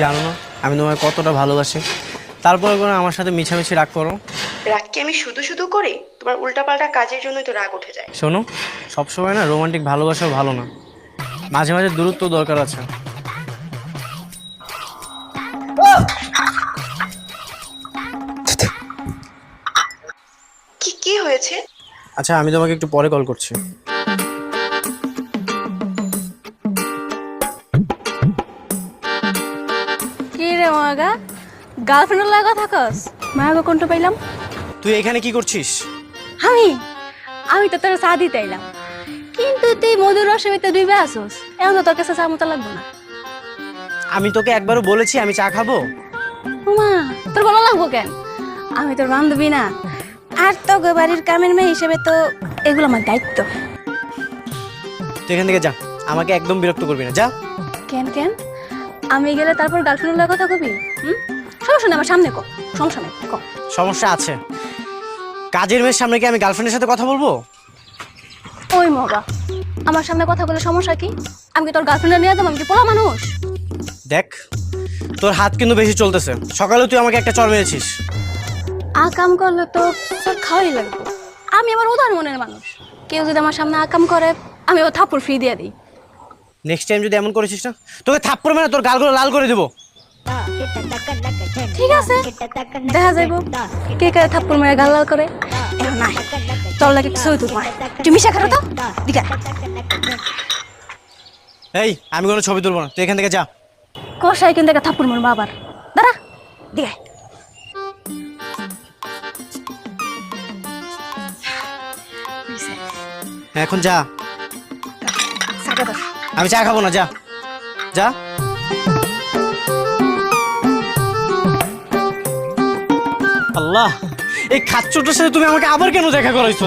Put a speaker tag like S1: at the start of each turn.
S1: জানো না আমি তোমায় কতটা ভালোবাসি, তারপরে কোনো আমার সাথে মিছামিছি রাগ করো।
S2: রাগ কি আমি শুধু শুধু করি? তোমার উল্টাপাল্টা কাজের জন্যই তো রাগ উঠে যায়।
S1: শোনো, সবসময় না রোমান্টিক ভালোবাসাও ভালো না, মাঝে মাঝে দূরত্ব দরকার আছে।
S2: কি কি হয়েছে?
S1: আচ্ছা আমি তোমাকে একটু পরে কল করছি।
S3: কি রে মাগা, গার্লফ্রেন্ডের লাগা থাকস? মাগা কোনটা পাইলাম?
S1: তুই এখানে কি করছিস?
S3: আমি আমি তো তোর চা দিতে এলাম, কিন্তু তুই মধুর রসে ভিতরে ডুবে আসোস। এখন তো তোর কাছে চা মতো লাগবে না।
S1: আমি তোকে একবারও বলেছি আমি চা খাবো।
S3: মা, তোর ভালো লাগবো কেন? আমি তোর বান্ধবী না, আর তো বাড়ির কামের মেয়ে হিসেবে তো এগুলো আমার দায়িত্ব।
S1: তুই এখান থেকে যা, আমাকে একদম বিরক্ত করবি না, যা।
S3: কেন কেন? আমি গেলে তারপর গার্লফ্রেন্ডের লাগা কথা কবি? সমস্যা নেই, আমার সামনে কো, সমস্যা নেই কো।
S1: সমস্যা আছে? কাজের মেয়ের সামনে কি আমি গার্লফ্রেন্ডের সাথে কথা বলবো?
S3: ওই মগা, আমার সামনে কথা বলে সমস্যা কি? আমি কি তোর গার্লফ্রেন্ড নিয়ে যাবো? আমি কি পোলা মানুষ?
S1: দেখ, তোর হাত কিন্তু বেশি চলতেছে। সকালে তুই আমাকে একটা চড় মেরেছিস।
S3: কাম করলে তো তোর খাওয়াই লাগবে। আমি আমার উদার মনের মানুষ, কেউ যদি আমার সামনে কাম করে আমি ও থাপ্পড় ফ্রি দিয়ে দিই।
S1: নেক্সট টাইম যদি এমন করেছিস না, তোকে থাপ্পড় মেরে তোর গালগুলো লাল করে দেবো।
S3: ঠিক আছে, দেখা যাইব কে কে থাপ্পড় মেরে গাল লাল করে। এখন নাই, চল লাগে ছবি তুলবো। তুই মিশা খারো তো দিকা।
S1: এই আমি কোনো ছবি তুলবো না, তুই এখান থেকে যা।
S3: কষাই কিন্তু একটা থাপ্পড় মারবো আবার। দাঁড়া দিকে।
S1: এখন যা। আমি চা খাবো না, যা যা। আল্লাহ, এই খাচ্চটার সাথে তুমি আমাকে আবার কেন দেখা করাইছো?